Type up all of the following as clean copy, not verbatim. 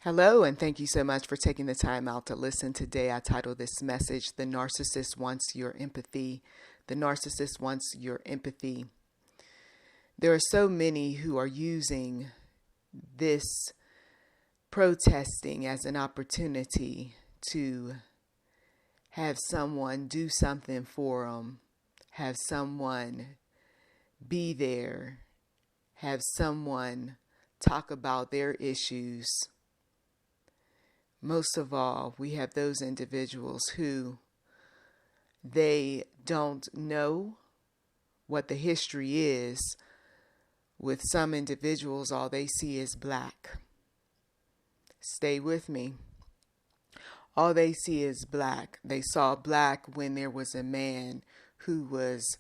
Hello, and thank you so much for taking the time out to listen today. I titled this message, The Narcissist Wants Your Empathy. The Narcissist Wants Your Empathy. There are so many who are using this protesting as an opportunity to have someone do something for them, have someone be there, have someone talk about their issues. Most of all, we have those individuals who they don't know what the history is. With some individuals, all they see is black. Stay with me. All they see is black. They saw black when there was a man who was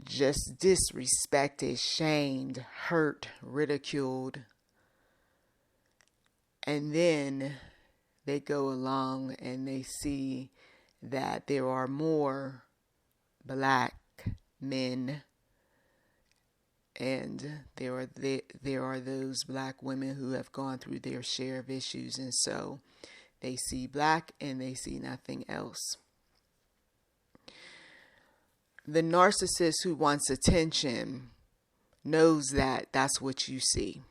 just disrespected, shamed, hurt, ridiculed. And then they go along and they see that there are more black men, and there are those black women who have gone through their share of issues, and so they see black and they see nothing else. The narcissist who wants attention knows that that's what you see.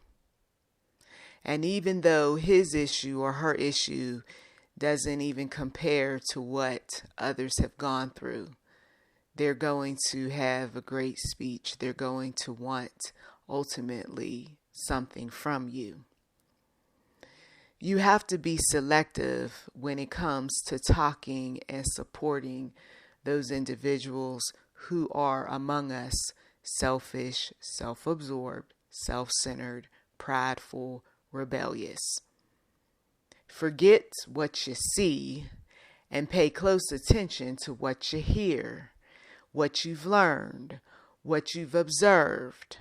And even though his issue or her issue doesn't even compare to what others have gone through, they're going to have a great speech. They're going to want ultimately something from you. You have to be selective when it comes to talking and supporting those individuals who are among us selfish, self-absorbed, self-centered, prideful, rebellious. Forget what you see and pay close attention to what you hear, what you've learned, what you've observed.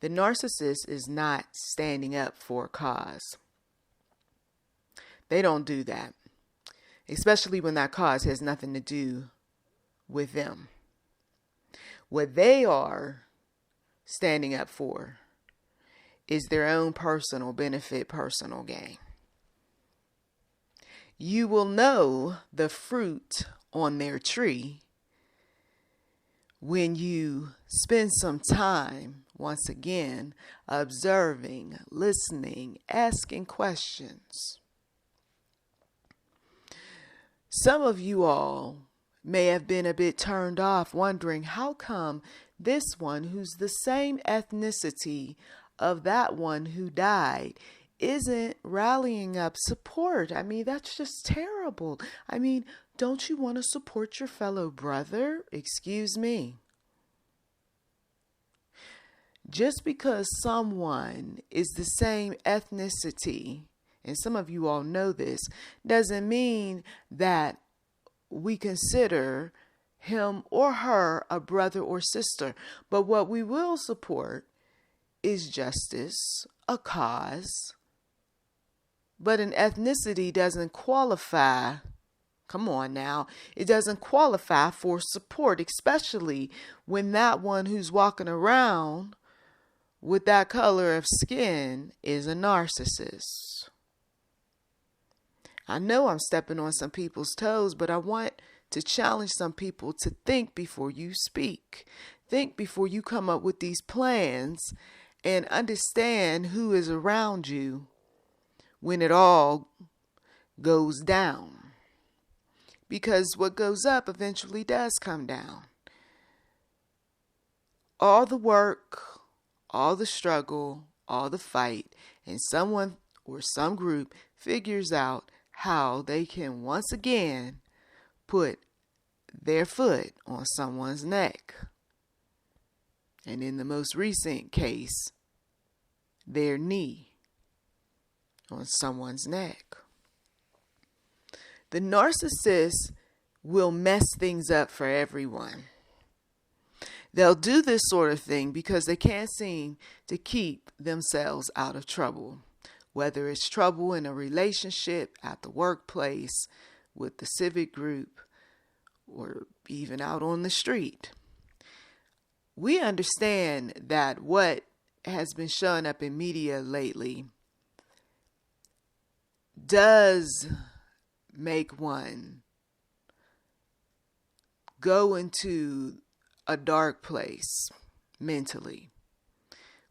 The narcissist is not standing up for a cause. They don't do that, especially when that cause has nothing to do with them. What they are standing up for is their own personal benefit, personal gain. You will know the fruit on their tree when you spend some time, once again, observing, listening, asking questions. Some of you all may have been a bit turned off, wondering how come this one, who's the same ethnicity of that one who died, isn't rallying up support. I mean, that's just terrible. I mean, don't you want to support your fellow brother? Excuse me. Just because someone is the same ethnicity, and some of you all know this, doesn't mean that we consider him or her a brother or sister. But what we will support is justice, a cause. But an ethnicity doesn't qualify. Come on now. It doesn't qualify for support, especially when that one who's walking around with that color of skin is a narcissist. I know I'm stepping on some people's toes, but I want to challenge some people to think before you speak. Think before you come up with these plans, and understand who is around you when it all goes down. Because what goes up eventually does come down. All the work, all the struggle, all the fight, and someone or some group figures out how they can once again put their foot on someone's neck. And in the most recent case, their knee on someone's neck. The narcissist will mess things up for everyone. They'll do this sort of thing because they can't seem to keep themselves out of trouble. Whether it's trouble in a relationship, at the workplace, with the civic group, or even out on the street. We understand that what has been showing up in media lately does make one go into a dark place mentally.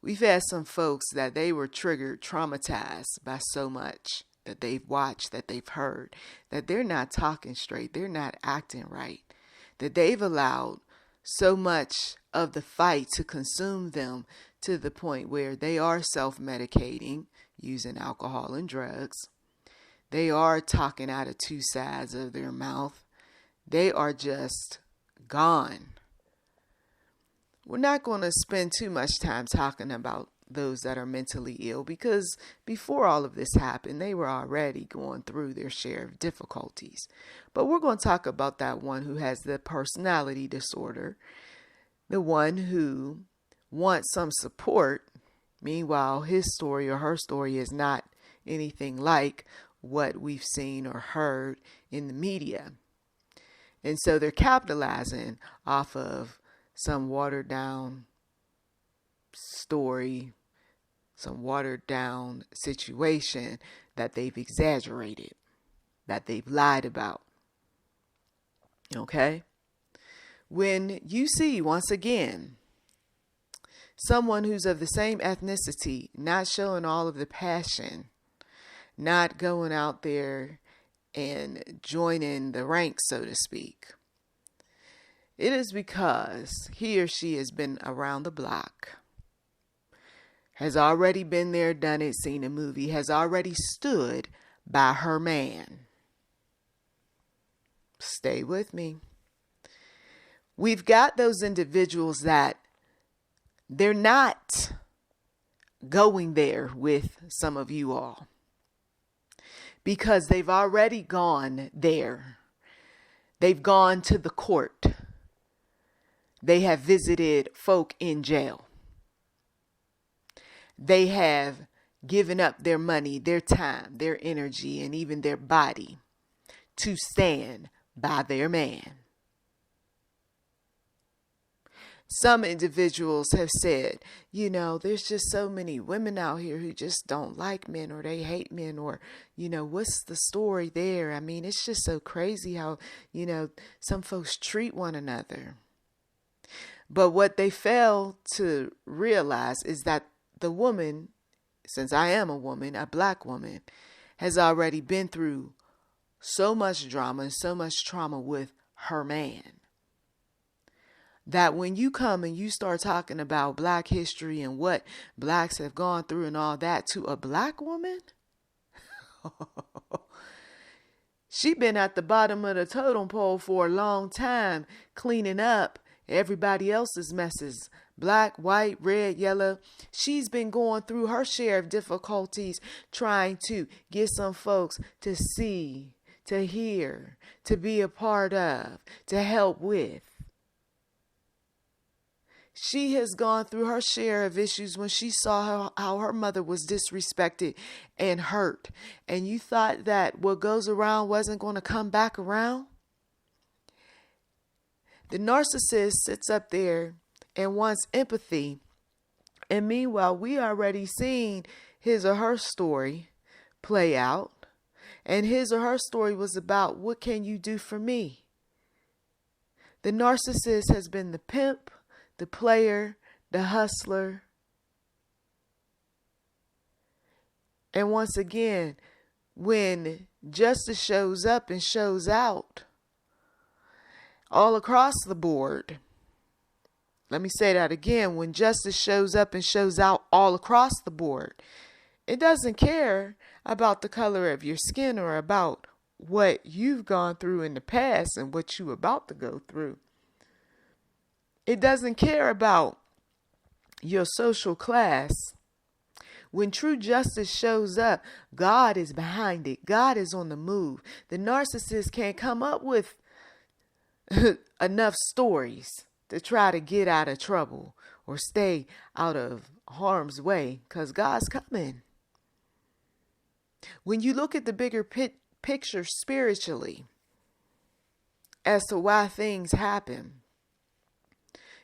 We've had some folks that they were triggered, traumatized by so much that they've watched, that they've heard, that they're not talking straight, they're not acting right, that they've allowed so much of the fight to consume them to the point where they are self-medicating using alcohol and drugs. They are talking out of two sides of their mouth. They are just gone. We're not going to spend too much time talking about those that are mentally ill, because before all of this happened, they were already going through their share of difficulties. But we're going to talk about that one who has the personality disorder, the one who wants some support. Meanwhile, his story or her story is not anything like what we've seen or heard in the media. And so they're capitalizing off of some watered down story, some watered down situation that they've exaggerated, that they've lied about. Okay? When you see, once again, someone who's of the same ethnicity not showing all of the passion, not going out there and joining the ranks, so to speak, it is because he or she has been around the block, has already been there, done it, seen a movie, has already stood by her man. Stay with me. We've got those individuals that they're not going there with some of you all because they've already gone there. They've gone to the court. They have visited folk in jail. They have given up their money, their time, their energy, and even their body to stand by their man. Some individuals have said, there's just so many women out here who just don't like men, or they hate men, or, what's the story there? I mean, it's just so crazy how, some folks treat one another. But what they fail to realize is that the woman, since I am a woman, a black woman, has already been through so much drama and so much trauma with her man, that when you come and you start talking about black history and what blacks have gone through and all that to a black woman, she been at the bottom of the totem pole for a long time, cleaning up everybody else's messes. Black, white, red, yellow. She's been going through her share of difficulties trying to get some folks to see, to hear, to be a part of, to help with. She has gone through her share of issues when she saw how her mother was disrespected and hurt. And you thought that what goes around wasn't going to come back around? The narcissist sits up there and wants empathy. And meanwhile, we already seen his or her story play out. And his or her story was about, what can you do for me? The narcissist has been the pimp, the player, the hustler. And once again, when justice shows up and shows out all across the board, let me say that again, when justice shows up and shows out all across the board, it doesn't care about the color of your skin or about what you've gone through in the past and what you're about to go through. It doesn't care about your social class. When true justice shows up, God is behind it. God is on the move. The narcissist can't come up with enough stories to try to get out of trouble or stay out of harm's way, because God's coming. When you look at the bigger picture spiritually as to why things happen,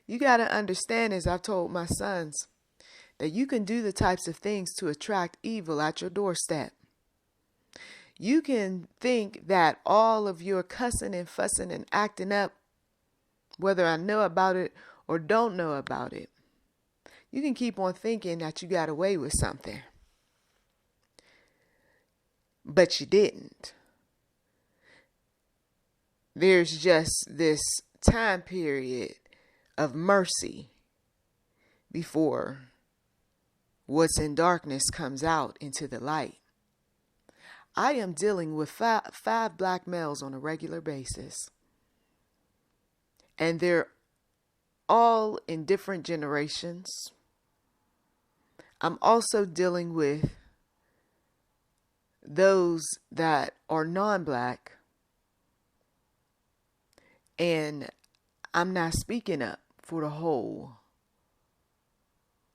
you got to understand, as I've told my sons, that you can do the types of things to attract evil at your doorstep. You can think that all of your cussing and fussing and acting up, whether I know about it or don't know about it, you can keep on thinking that you got away with something. But you didn't. There's just this time period of mercy before what's in darkness comes out into the light. I am dealing with five black males on a regular basis. And they're all in different generations. I'm also dealing with those that are non-black. And I'm not speaking up for the whole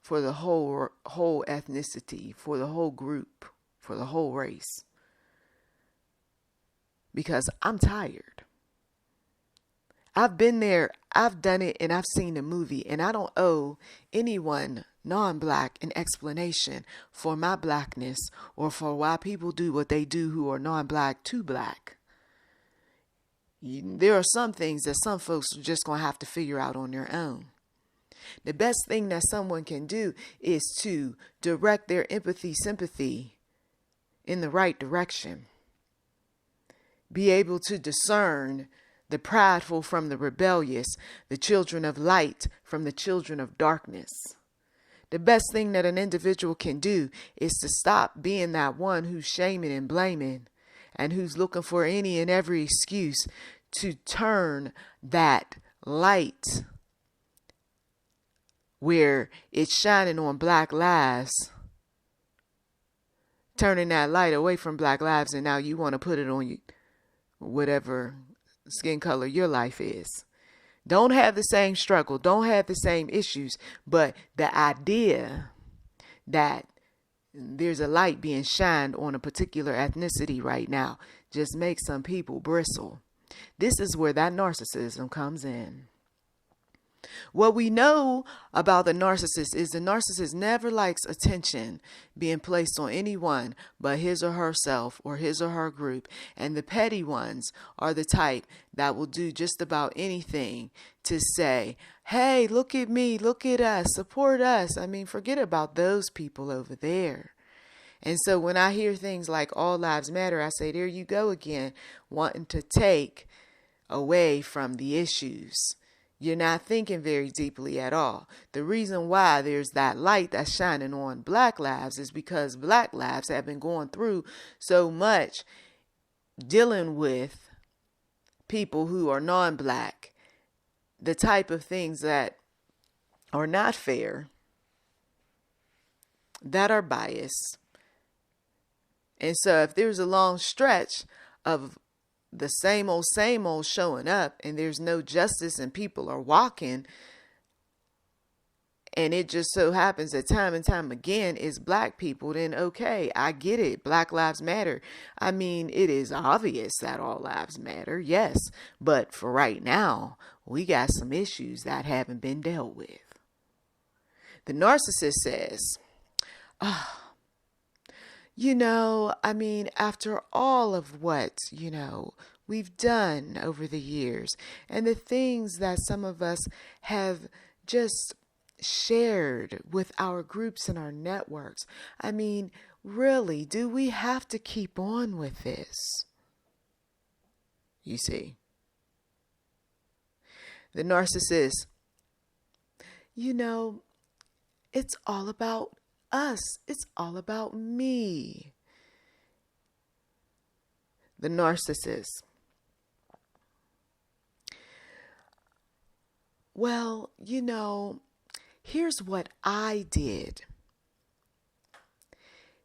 ethnicity, for the whole group, for the whole race. Because I'm tired. I've been there, I've done it, and I've seen the movie, and I don't owe anyone non-black an explanation for my blackness or for why people do what they do who are non-black to black. There are some things that some folks are just going to have to figure out on their own. The best thing that someone can do is to direct their empathy, sympathy in the right direction. Be able to discern the prideful from the rebellious, the children of light from the children of darkness. The best thing that an individual can do is to stop being that one who's shaming and blaming and who's looking for any and every excuse to turn that light where it's shining on black lives, turning that light away from black lives, and now you want to put it on you, whatever skin color your life is. Don't have the same struggle, don't have the same issues, but the idea that there's a light being shined on a particular ethnicity right now just makes some people bristle. This is where that narcissism comes in. What we know about the narcissist is the narcissist never likes attention being placed on anyone but his or herself or his or her group. And the petty ones are the type that will do just about anything to say, hey, look at me, look at us, support us. I mean, forget about those people over there. And so when I hear things like all lives matter, I say, there you go again, wanting to take away from the issues. You're not thinking very deeply at all. The reason why there's that light that's shining on black lives is because black lives have been going through so much dealing with people who are non-black, the type of things that are not fair, that are biased. And so if there's a long stretch of the same old showing up and there's no justice and people are walking, and it just so happens that time and time again is black people, then okay, I get it. Black lives matter. I mean, it is obvious that all lives matter, yes. But for right now, we got some issues that haven't been dealt with. The narcissist says, I mean, after all of what, we've done over the years and the things that some of us have just shared with our groups and our networks, I mean, really, do we have to keep on with this? You see, the narcissist, it's all about us. It's all about me. The narcissist. Well, here's what I did.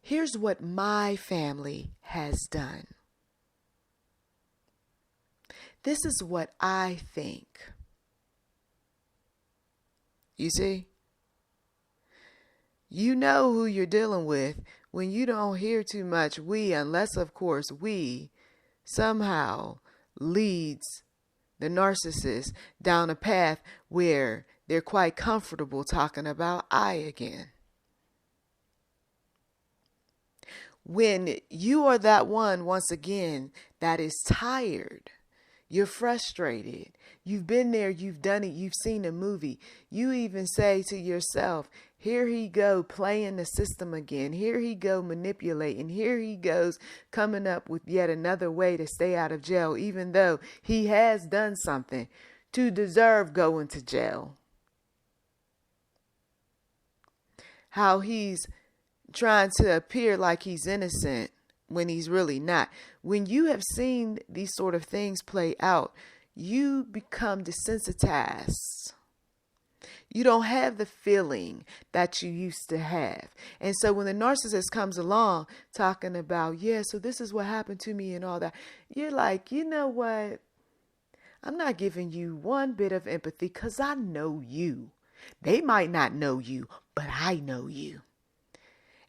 Here's what my family has done. This is what I think. You see? You know who you're dealing with when you don't hear too much we, unless, of course, we somehow leads the narcissist down a path where they're quite comfortable talking about I again. When you are that one, once again, that is tired, you're frustrated, you've been there, you've done it, you've seen a movie, you even say to yourself, here he go playing the system again, here he go manipulating, here he goes coming up with yet another way to stay out of jail, even though he has done something to deserve going to jail. How he's trying to appear like he's innocent when he's really not. When you have seen these sort of things play out, you become desensitized. You don't have the feeling that you used to have. And so when the narcissist comes along talking about, yeah, so this is what happened to me and all that, you're like, you know what? I'm not giving you one bit of empathy because I know you. They might not know you, but I know you.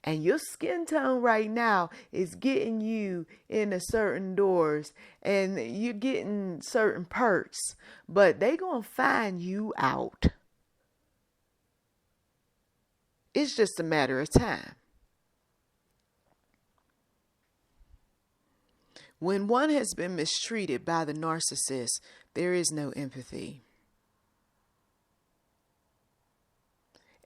And your skin tone right now is getting you into certain doors and you're getting certain perks, but they gonna find you out. It's just a matter of time. When one has been mistreated by the narcissist, there is no empathy.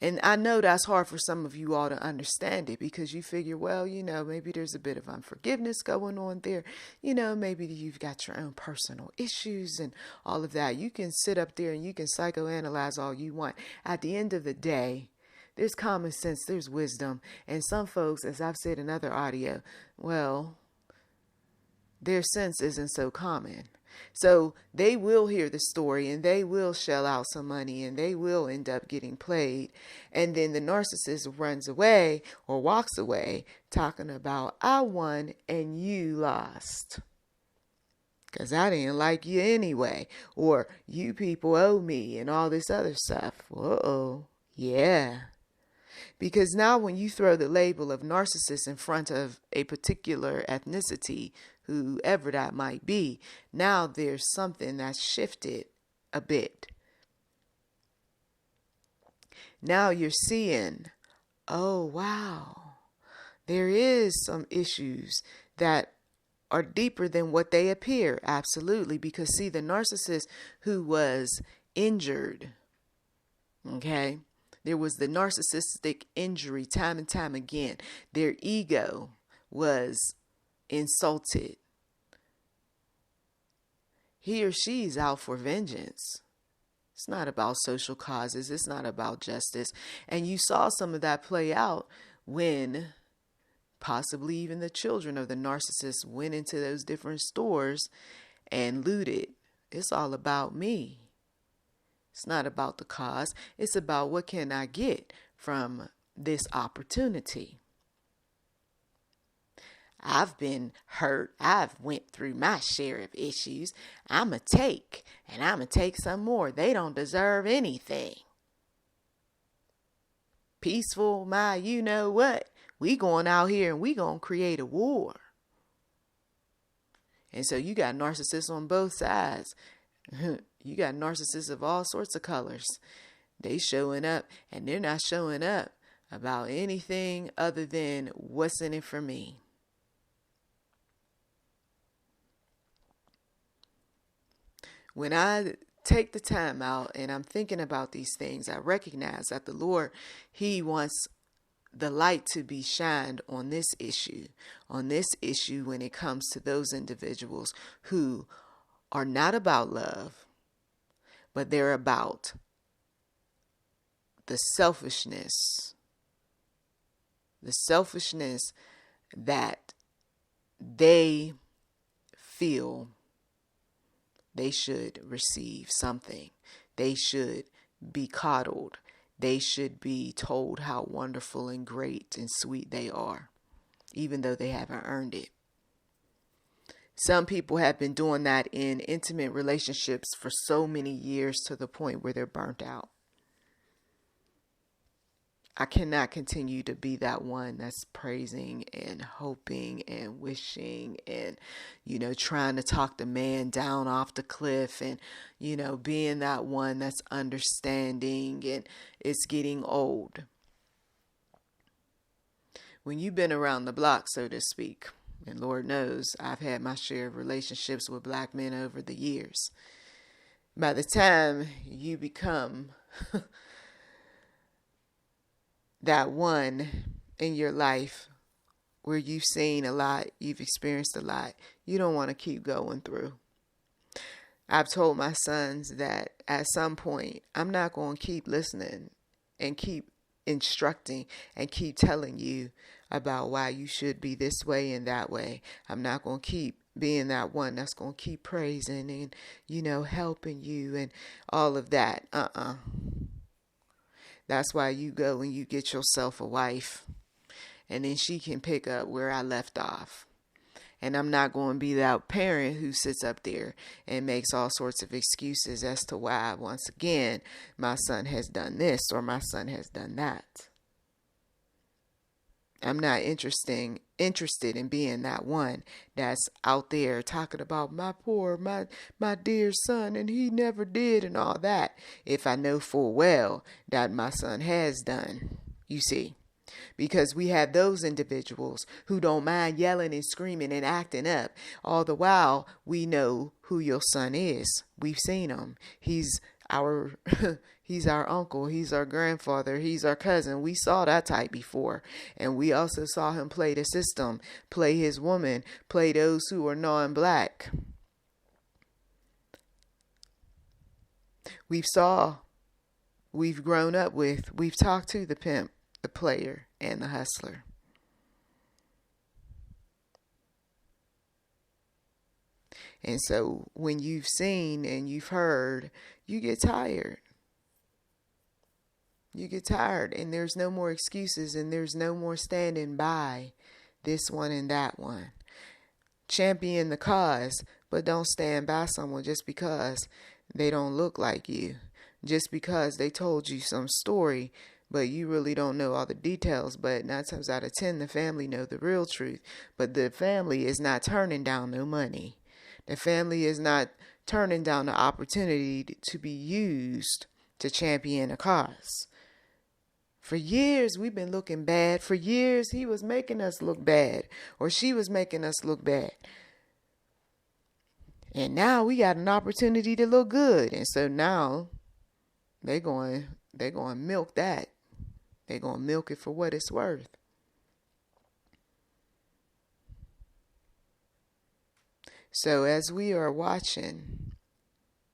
And I know that's hard for some of you all to understand it because you figure, well, maybe there's a bit of unforgiveness going on there. Maybe you've got your own personal issues and all of that. You can sit up there and you can psychoanalyze all you want. At the end of the day, there's common sense, there's wisdom. And some folks, as I've said in other audio, well, their sense isn't so common. So they will hear the story and they will shell out some money and they will end up getting played. And then the narcissist runs away or walks away talking about, I won and you lost. Because I didn't like you anyway. Or you people owe me and all this other stuff. Uh-oh. Yeah. Because now when you throw the label of narcissist in front of a particular ethnicity, whoever that might be, now there's something that's shifted a bit. Now you're seeing, oh wow, there is some issues that are deeper than what they appear. Absolutely. Because see, the narcissist who was injured, okay, there was the narcissistic injury time and time again. Their ego was insulted. He or she is out for vengeance. It's not about social causes. It's not about justice. And you saw some of that play out when possibly even the children of the narcissist went into those different stores and looted. It's all about me. It's not about the cause. It's about what can I get from this opportunity. I've been hurt. I've went through my share of issues. I'ma take, and I'ma take some more. They don't deserve anything. Peaceful, you know what? We going out here and we gonna create a war. And so you got narcissists on both sides. You got narcissists of all sorts of colors. They showing up and they're not showing up about anything other than what's in it for me. When I take the time out and I'm thinking about these things, I recognize that the Lord, He wants the light to be shined on this issue when it comes to those individuals who are not about love, but they're about the selfishness that they feel they should receive something. They should be coddled. They should be told how wonderful and great and sweet they are, even though they haven't earned it. Some people have been doing that in intimate relationships for so many years to the point where they're burnt out. I cannot continue to be that one that's praising and hoping and wishing and, trying to talk the man down off the cliff and, being that one that's understanding, and it's getting old. When you've been around the block, so to speak, and Lord knows I've had my share of relationships with black men over the years. By the time you become that one in your life where you've seen a lot, you've experienced a lot, you don't want to keep going through. I've told my sons that at some point, I'm not going to keep listening and keep instructing and keep telling you about why you should be this way and that way. I'm not going to keep being that one that's going to keep praising and, helping you and all of that. That's why you go and you get yourself a wife, and then she can pick up where I left off. And I'm not going to be that parent who sits up there and makes all sorts of excuses as to why, once again, my son has done this or my son has done that. I'm not interested in being that one that's out there talking about my dear son and he never did and all that, if I know full well that my son has done, you see. Because we have those individuals who don't mind yelling and screaming and acting up. All the while, we know who your son is. We've seen him. He's our uncle. He's our grandfather. He's our cousin. We saw that type before. And we also saw him play the system, play his woman, play those who are non-black. We've grown up with, we've talked to the pimp, the player, and the hustler. And so when you've seen and you've heard, you get tired. You get tired, and there's no more excuses, and there's no more standing by this one and that one. Champion the cause, but don't stand by someone just because they don't look like you. Just because they told you some story, but you really don't know all the details. But 9 times out of 10, the family know the real truth. But the family is not turning down no money. The family is not turning down the opportunity to be used to champion a cause. For years, we've been looking bad. For years, he was making us look bad, or she was making us look bad. And now we got an opportunity to look good. And so now they're going to milk that. They're going to milk it for what it's worth. So as we are watching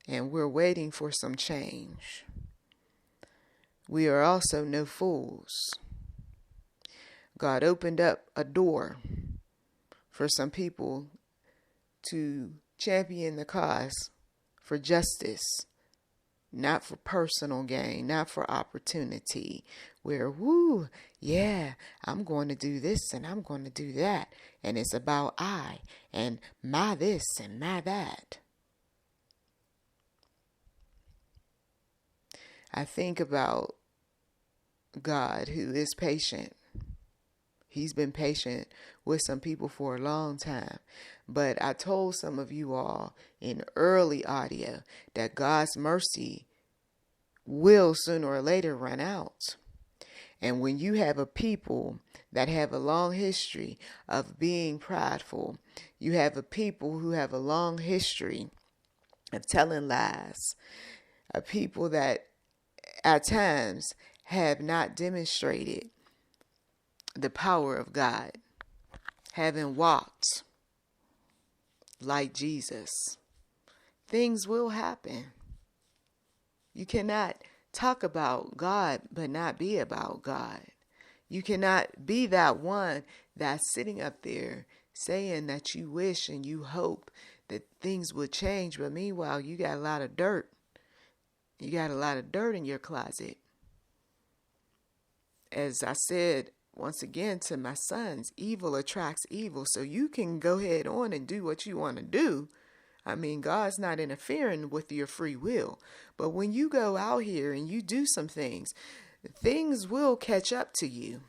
and we're waiting for some change, we are also no fools. God opened up a door for some people to champion the cause for justice, not for personal gain, not for opportunity, where, I'm going to do this and I'm going to do that. And it's about I and my this and my that. I think about God, who is patient. He's been patient with some people for a long time. But I told some of you all in early audio that God's mercy will sooner or later run out. And when you have a people that have a long history of being prideful, you have a people who have a long history of telling lies, a people that at times have not demonstrated the power of God, having walked like Jesus, things will happen. You cannot talk about God but not be about God. You cannot be that one that's sitting up there saying that you wish and you hope that things would change, but meanwhile you got a lot of dirt. You got a lot of dirt in your closet. As I said once again to my sons, evil attracts evil. So you can go ahead on and do what you want to do. I mean, God's not interfering with your free will. But when you go out here and you do some things, things will catch up to you.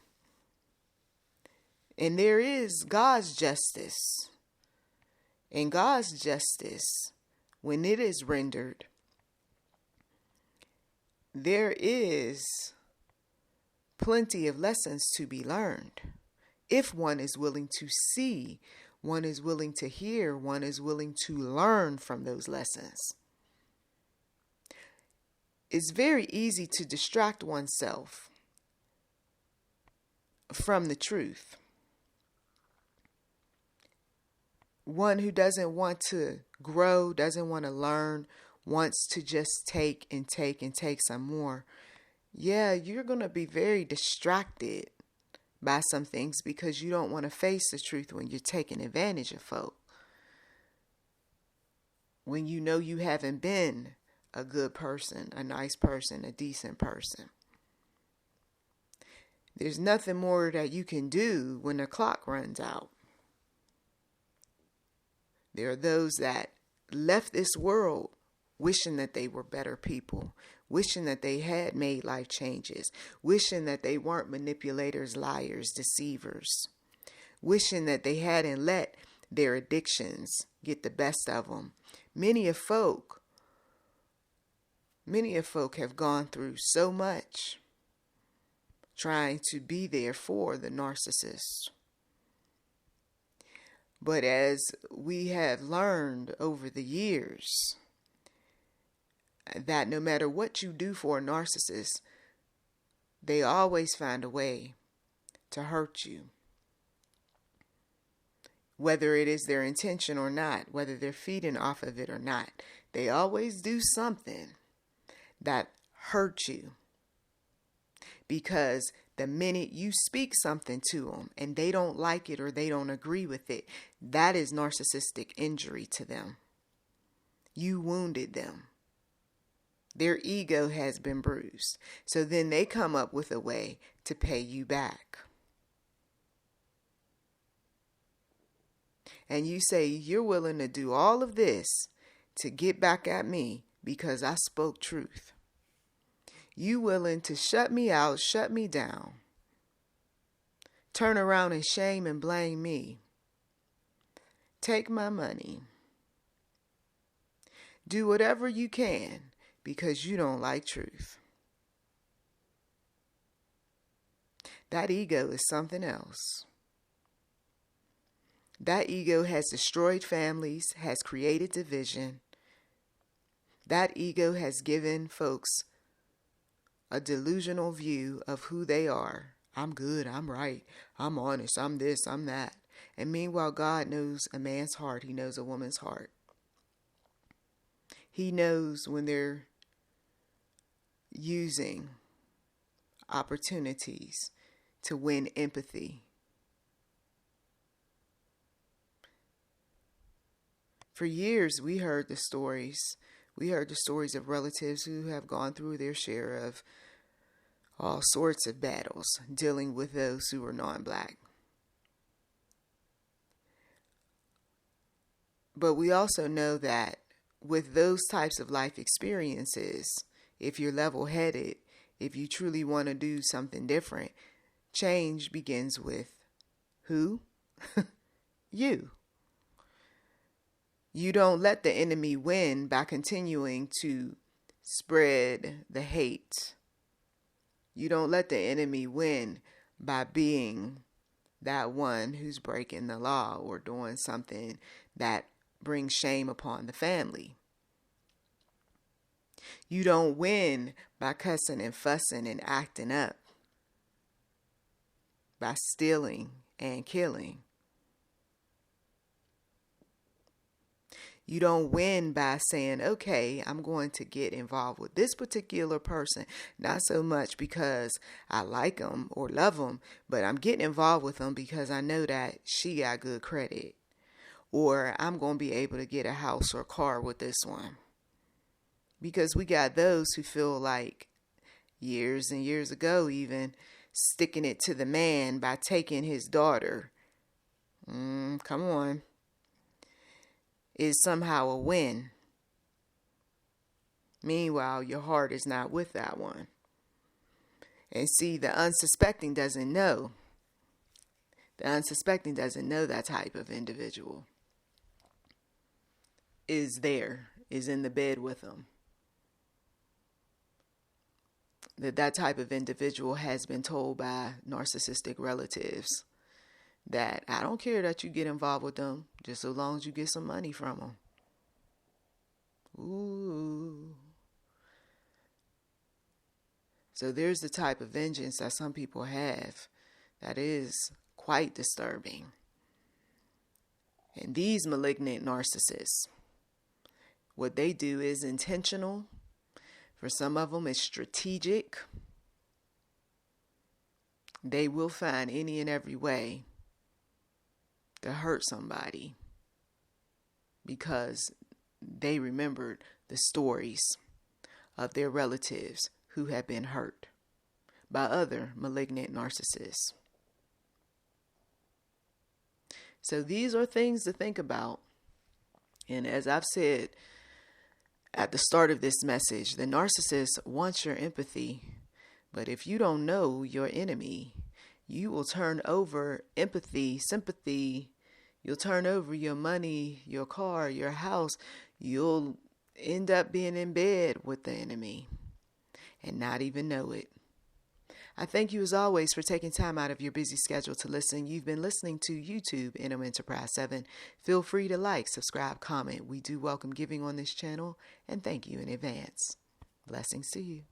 And there is God's justice. And God's justice, when it is rendered, there is plenty of lessons to be learned. If one is willing to see, one is willing to hear, one is willing to learn from those lessons. It's very easy to distract oneself from the truth. One who doesn't want to grow, doesn't want to learn, wants to just take and take and take some more. Yeah, you're going to be very distracted by some things because you don't want to face the truth when you're taking advantage of folk. When you know you haven't been a good person, a nice person, a decent person. There's nothing more that you can do when the clock runs out. There are those that left this world wishing that they were better people, wishing that they had made life changes, wishing that they weren't manipulators, liars, deceivers, wishing that they hadn't let their addictions get the best of them. Many of folk have gone through so much trying to be there for the narcissist. But as we have learned over the years, that no matter what you do for a narcissist, they always find a way to hurt you. Whether it is their intention or not, whether they're feeding off of it or not, they always do something that hurts you. Because the minute you speak something to them and they don't like it or they don't agree with it, that is narcissistic injury to them. You wounded them. Their ego has been bruised. So then they come up with a way to pay you back. And you say you're willing to do all of this to get back at me because I spoke truth. You willing to shut me out, shut me down, turn around and shame and blame me, take my money, do whatever you can because you don't like truth. That ego is something else. That ego has destroyed families, has created division. That ego has given folks a delusional view of who they are. I'm good, I'm right, I'm honest, I'm this, I'm that. And meanwhile, God knows a man's heart. He knows a woman's heart. He knows when they're using opportunities to win empathy. For years, we heard the stories. We heard the stories of relatives who have gone through their share of all sorts of battles dealing with those who are non-black. But we also know that with those types of life experiences, if you're level-headed, if you truly want to do something different, change begins with who? You. You don't let the enemy win by continuing to spread the hate. You don't let the enemy win by being that one who's breaking the law or doing something that brings shame upon the family. You don't win by cussing and fussing and acting up, by stealing and killing. You don't win by saying, okay, I'm going to get involved with this particular person, not so much because I like them or love them, but I'm getting involved with them because I know that she got good credit, or I'm going to be able to get a house or car with this one. Because we got those who feel like years and years ago even sticking it to the man by taking his daughter. Come on. Is somehow a win. Meanwhile, your heart is not with that one. And see, the unsuspecting doesn't know. The unsuspecting doesn't know that type of individual is there, is in the bed with them. That type of individual has been told by narcissistic relatives that I don't care that you get involved with them, just so long as you get some money from them. Ooh. So there's the type of vengeance that some people have that is quite disturbing. And these malignant narcissists, what they do is intentional. For some of them, it's strategic. They will find any and every way to hurt somebody because they remembered the stories of their relatives who have been hurt by other malignant narcissists. So these are things to think about. And as I've said at the start of this message, the narcissist wants your empathy. But if you don't know your enemy, you will turn over empathy, sympathy. You'll turn over your money, your car, your house. You'll end up being in bed with the enemy and not even know it. I thank you as always for taking time out of your busy schedule to listen. You've been listening to YouTube NM Enterprise 7. Feel free to like, subscribe, comment. We do welcome giving on this channel, and thank you in advance. Blessings to you.